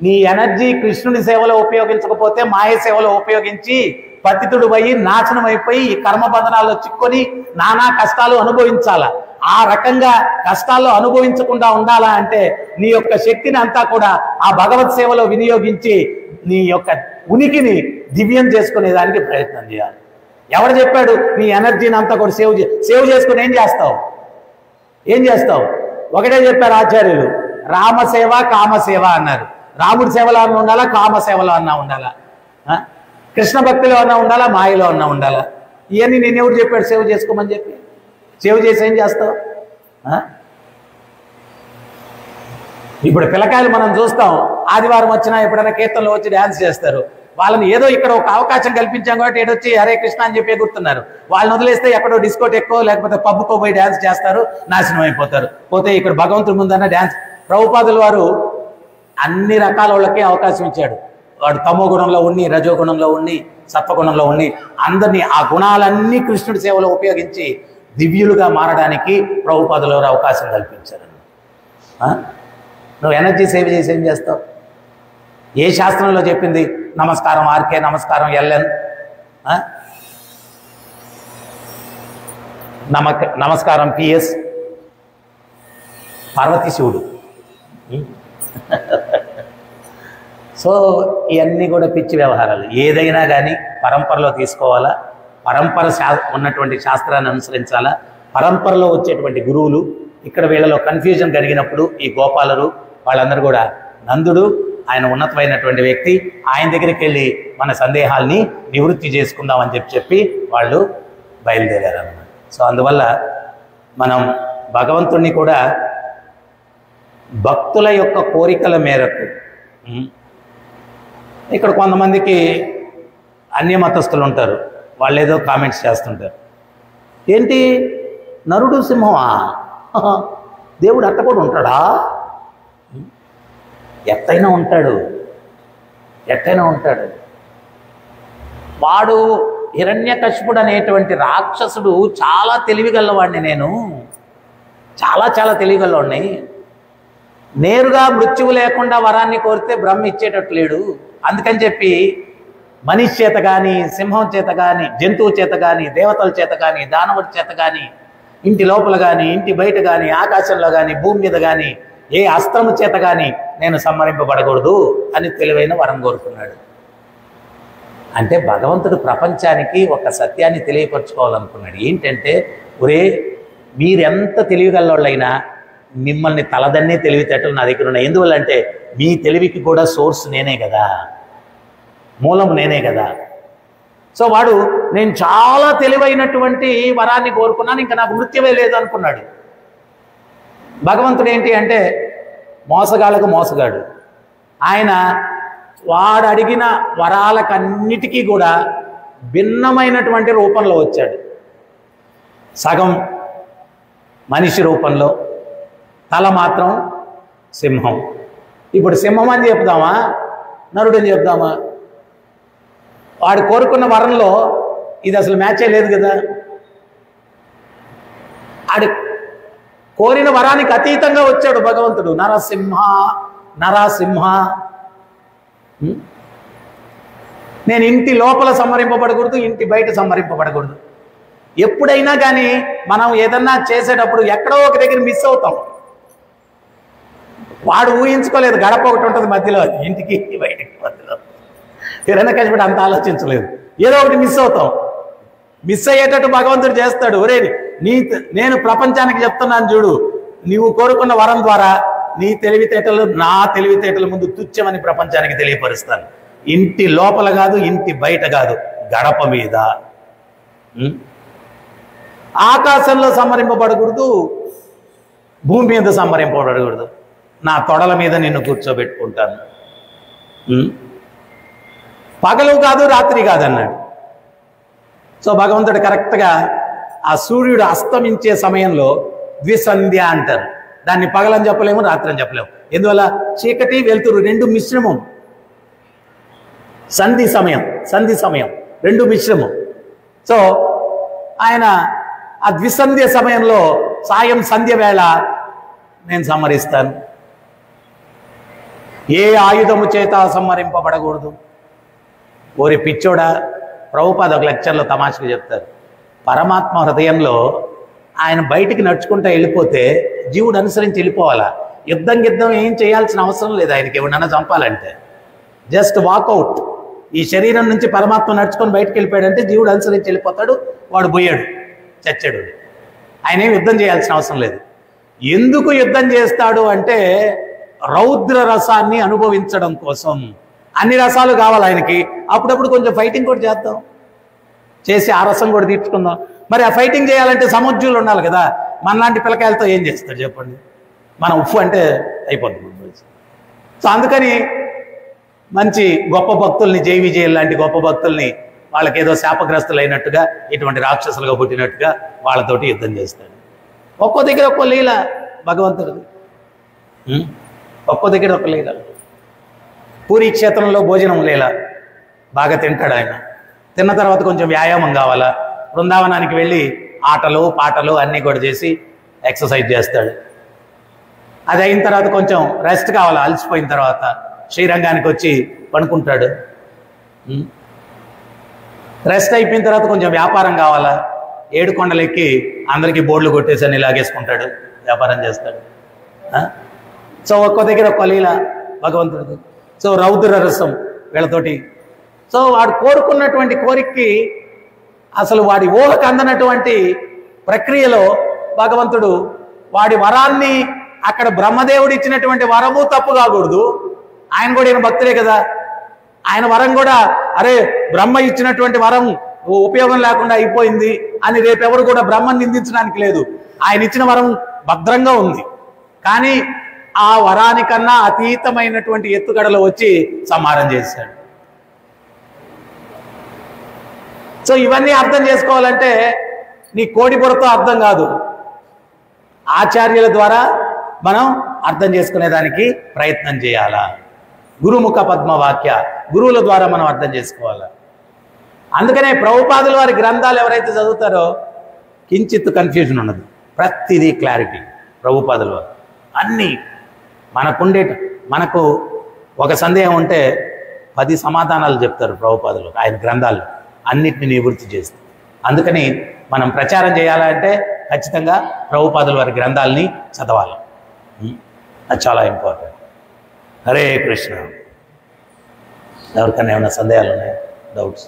నీ ఎనర్జీ కృష్ణుని సేవలో ఉపయోగించకపోతే మాయ సేవలో ఉపయోగించి పతితుడు పోయి నాశనం అయిపోయి ఈ కర్మబంధనాల్లో చిక్కొని నానా కష్టాలు అనుభవించాలా. ఆ రకంగా కష్టాల్లో అనుభవించకుండా ఉండాలా అంటే నీ యొక్క శక్తిని అంతా కూడా ఆ భగవత్ సేవలో వినియోగించి నీ యొక్క ఉనికిని దివ్యం చేసుకునేదానికి ప్రయత్నం చేయాలి. ఎవరు చెప్పాడు నీ ఎనర్జీని అంతా కూడా సేవ్ చేసుకుని ఏం చేస్తావు? ఒకటే చెప్పారు ఆచార్యులు, రామసేవ కామసేవ అన్నారు. రాముడి సేవలో అన్నా ఉండాలా, కామ సేవలో అన్నా ఉండాలా, కృష్ణ భక్తిలో అన్నా ఉండాలా, మాయలో అన్నా ఉండాలా. ఇవన్నీ నేను ఎవరు చెప్పాడు సేవ చేసుకోమని చెప్పి? సేవ చేసి ఏం చేస్తావు? ఇప్పుడు పిల్లకాయలు మనం చూస్తాం, ఆదివారం వచ్చినా ఎప్పుడైనా కీర్తనలో వచ్చి డ్యాన్స్ చేస్తారు. వాళ్ళని ఏదో ఇక్కడ ఒక అవకాశం కల్పించాం కాబట్టి ఏడొచ్చి హరే కృష్ణ అని చెప్పి ఎగురుతున్నారు. వాళ్ళని వదిలేస్తే ఎక్కడో డిస్కోటెక్కో లేకపోతే పబ్కో పోయి డ్యాన్స్ చేస్తారు, నాశనం అయిపోతారు. పోతే ఇక్కడ భగవంతుడి ముందన్న డ్యాన్స్. ప్రభుపాదుల వారు అన్ని రకాల వాళ్ళకే అవకాశం ఇచ్చాడు. వాడు తమో గుణంలో ఉండి, రజోగుణంలో ఉండి, సత్వగుణంలో ఉండి అందరినీ ఆ గుణాలన్నీ కృష్ణుడి సేవలో ఉపయోగించి దివ్యులుగా మారడానికి ప్రభుపాదుల వారు అవకాశం కల్పించారు. నువ్వు ఎనర్జీ సేవ్ చేసి ఏం చేస్తావు? ఏ శాస్త్రంలో చెప్పింది నమస్కారం ఆర్కే, నమస్కారం ఎల్ఎన్, నమస్కారం పిఎస్, పార్వతీ శివుడు. సో ఇవన్నీ కూడా పిచ్చి వ్యవహారాలు. ఏదైనా కానీ పరంపరలో తీసుకోవాలా, పరంపర ఉన్నటువంటి శాస్త్రాన్ని అనుసరించాలా, పరంపరలో వచ్చేటువంటి గురువులు. ఇక్కడ వీళ్ళలో కన్ఫ్యూజన్ కలిగినప్పుడు ఈ గోపాలరు వాళ్ళందరూ కూడా నందుడు ఆయన ఉన్నతమైనటువంటి వ్యక్తి, ఆయన దగ్గరికి వెళ్ళి మన సందేహాల్ని నివృత్తి చేసుకుందామని చెప్పి వాళ్ళు బయలుదేరారు అన్నమాట. సో అందువల్ల మనం భగవంతుణ్ణి కూడా భక్తుల యొక్క కోరికల మేరకు, ఇక్కడ కొంతమందికి అన్యమతస్థులు ఉంటారు, వాళ్ళు ఏదో కామెంట్స్ చేస్తుంటారు. ఏంటి నరుడు సింహమా, దేవుడు అట్ట కూడా ఉంటాడా? ఎట్టయినా ఉంటాడు. వాడు హిరణ్యకశిపుడు అనేటువంటి రాక్షసుడు చాలా తెలివిగలవాడిని, నేను చాలా తెలివిగలవాడిని. నేరుగా మృత్యువు లేకుండా వరాన్ని కోరితే బ్రహ్మ ఇచ్చేటట్టు లేడు. అందుకని చెప్పి మనిషి చేత కానీ, సింహం చేత కానీ, జంతువు చేత కానీ, దేవతల చేత కానీ, దానవుడి చేత కానీ, ఇంటి లోపల కానీ, ఇంటి బయట కానీ, ఆకాశంలో కానీ, భూమి మీద కానీ, ఏ అస్త్రము చేత కానీ నేను సంహరింపబడకూడదు అని తెలివైన వరం కోరుకున్నాడు. అంటే భగవంతుడు ప్రపంచానికి ఒక సత్యాన్ని తెలియపరచుకోవాలనుకున్నాడు. ఏంటంటే, ఒరే మీరెంత తెలివిగలవాళ్ళైనా మిమ్మల్ని తలదన్నే తెలివితేటలు నా దగ్గర ఉన్నాయి. ఎందువల్లంటే మీ తెలివికి కూడా సోర్స్ నేనే కదా, మూలం నేనే కదా. సో వాడు నేను చాలా తెలివైనటువంటి వరాన్ని కోరుకున్నాను, ఇంకా నాకు మృత్యువే లేదు అనుకున్నాడు. భగవంతుడు ఏంటి అంటే మోసగాళ్ళకు మోసగాడు. ఆయన వాడు అడిగిన వరాలకన్నిటికీ కూడా భిన్నమైనటువంటి రూపంలో వచ్చాడు. సగం మనిషి రూపంలో, తల మాత్రం సింహం. ఇప్పుడు సింహం అని చెప్దామా, నరుడని చెప్దామా? వాడు కోరుకున్న వరంలో ఇది అసలు మ్యాచే లేదు కదా. కోరిన వరానికి అతీతంగా వచ్చాడు భగవంతుడు. నరసింహ నరసింహ. నేను ఇంటి లోపల సంహరింపబడకూడదు, ఇంటి బయట సంహరింపబడకూడదు. ఎప్పుడైనా కానీ మనం ఏదన్నా చేసేటప్పుడు ఎక్కడో ఒక దగ్గర మిస్ అవుతాం. వాడు ఊహించుకోలేదు, గడప ఒకటి ఉంటుంది మధ్యలో, ఇంటికి బయటికి మధ్యలో. హిరణ్యకశిపుడు అంత ఆలోచించలేదు, ఏదో ఒకటి మిస్ అవుతాం. మిస్ అయ్యేటట్టు భగవంతుడు చేస్తాడు. ఒరే నేను ప్రపంచానికి చెప్తున్నాను చూడు, నీవు కోరుకున్న వరం ద్వారా నీ తెలివితేటలు నా తెలివితేటల ముందు తుచ్చమని ప్రపంచానికి తెలియపరుస్తాను. ఇంటి లోపల కాదు, ఇంటి బయట కాదు, గడప మీద. ఆకాశంలో సంహరింపబడకూడదు, భూమి మీద సంహరింపబడకూడదు. నా తొడల మీద నిన్ను కూర్చోబెట్టుకుంటాను. పగలు కాదు, రాత్రి కాదన్నాడు. సో భగవంతుడు కరెక్ట్గా ఆ సూర్యుడు అస్తమించే సమయంలో ద్విసంధ్య అంటారు. దాన్ని పగలని చెప్పలేము, రాత్రి అని చెప్పలేము. ఎందువల్ల? చీకటి వెలుతురు రెండు మిశ్రమం. సంధి సమయం రెండు మిశ్రమం. సో ఆయన ఆ ద్విసంధ్య సమయంలో సాయం సంధ్య వేళ నేను సంహరిస్తాను. ఏ ఆయుధము చేత సంహరింపబడకూడదు. ఓరి పిచ్చోడా, ప్రభుపాద ఒక లెక్చర్లో తమాషగా చెప్తారు. పరమాత్మ హృదయంలో ఆయన బయటికి నడుచుకుంటూ వెళ్ళిపోతే జీవుడు అనుసరించి వెళ్ళిపోవాలా. యుద్ధం ఏం చేయాల్సిన అవసరం లేదు ఆయనకి. ఎవడన్నా చంపాలంటే జస్ట్ వాకౌట్. ఈ శరీరం నుంచి పరమాత్మ నడుచుకొని బయటకు వెళ్ళిపోయాడంటే జీవుడు అనుసరించి వెళ్ళిపోతాడు, వాడు పోయాడు, చచ్చాడు. ఆయన ఏం యుద్ధం చేయాల్సిన అవసరం లేదు. ఎందుకు యుద్ధం చేస్తాడు అంటే రౌద్ర రసాన్ని అనుభవించడం కోసం. అన్ని రసాలు కావాలి ఆయనకి. అప్పుడప్పుడు కొంచెం ఫైటింగ్ కూడా చేద్దాం, చేసి ఆ రసం కూడా తీర్చుకుందాం. మరి ఆ ఫైటింగ్ చేయాలంటే సముద్రులు ఉండాలి కదా. మనలాంటి పిల్లకాయలతో ఏం చేస్తాడు చెప్పండి? మనం ఉప్పు అంటే అయిపోతుంది. సో అందుకని మంచి గొప్ప భక్తుల్ని, జై విజయ్ లాంటి గొప్ప భక్తుల్ని, వాళ్ళకి ఏదో శాపగ్రస్తులు అయినట్టుగా, ఇటువంటి రాక్షసులుగా పుట్టినట్టుగా వాళ్ళతోటి యుద్ధం చేస్తాడు. ఒక్కో దగ్గర ఒక్కో లీల భగవంతుడిది, ఒక్కో దగ్గర ఒక్క లీల. పూరీ క్షేత్రంలో భోజనం లీల, బాగా తింటాడు ఆయన. తిన్న తర్వాత కొంచెం వ్యాయామం కావాలా, బృందావనానికి వెళ్ళి ఆటలు పాటలు అన్నీ కూడా చేసి ఎక్సర్సైజ్ చేస్తాడు. అది అయిన తర్వాత కొంచెం రెస్ట్ కావాలా, అలసిపోయిన తర్వాత శ్రీరంగానికి వచ్చి పడుకుంటాడు. రెస్ట్ అయిపోయిన తర్వాత కొంచెం వ్యాపారం కావాలా, 7 కొండలెక్కి అందరికీ బోర్డులు కొట్టేసి అని లాగేసుకుంటాడు, వ్యాపారం చేస్తాడు. సో ఒక్కో దగ్గర ఒక్క లీల భగవంతుడికి. సో రౌద్ర రసం వీళ్ళతోటి. సో వాడు కోరుకున్నటువంటి కోరికకి, అసలు వాడి ఊహకు అందనటువంటి ప్రక్రియలో భగవంతుడు వాడి వరాన్ని, అక్కడ బ్రహ్మదేవుడు ఇచ్చినటువంటి వరము తప్పు కాకూడదు. ఆయన కూడా ఈయన భక్తులే కదా. ఆయన వరం కూడా, అరే బ్రహ్మ ఇచ్చినటువంటి వరం ఉపయోగం లేకుండా అయిపోయింది అని రేపెవరు కూడా బ్రహ్మను నిందించడానికి లేదు. ఆయన ఇచ్చిన వరం భద్రంగా ఉంది, కానీ ఆ వరానికన్నా అతీతమైనటువంటి ఎత్తుగడలో వచ్చి సంహారం చేశాడు. సో ఇవన్నీ అర్థం చేసుకోవాలంటే నీ కోడి బుర్రతో అర్థం కాదు, ఆచార్యుల ద్వారా మనం అర్థం చేసుకునేదానికి ప్రయత్నం చేయాలా. గురుముఖ పద్మవాక్య, గురువుల ద్వారా మనం అర్థం చేసుకోవాలా. అందుకనే ప్రభుపాదుల వారి గ్రంథాలు ఎవరైతే చదువుతారో కించిత్ కన్ఫ్యూజన్ ఉండదు, ప్రతిదీ క్లారిటీ. ప్రభుపాదుల వారు అన్నీ మనకు ఒక సందేహం ఉంటే 10 సమాధానాలు చెప్తారు ప్రభుపాదులు ఆయన గ్రంథాలు, అన్నిటిని నివృత్తి చేస్తారు. అందుకని మనం ప్రచారం చేయాలంటే ఖచ్చితంగా ప్రభుపాదుల వారి గ్రంథాలని చదవాలి. అది చాలా ఇంపార్టెంట్. హరే కృష్ణ. ఎవరికైనా ఏమైనా సందేహాలు ఉన్నాయా, డౌట్స్?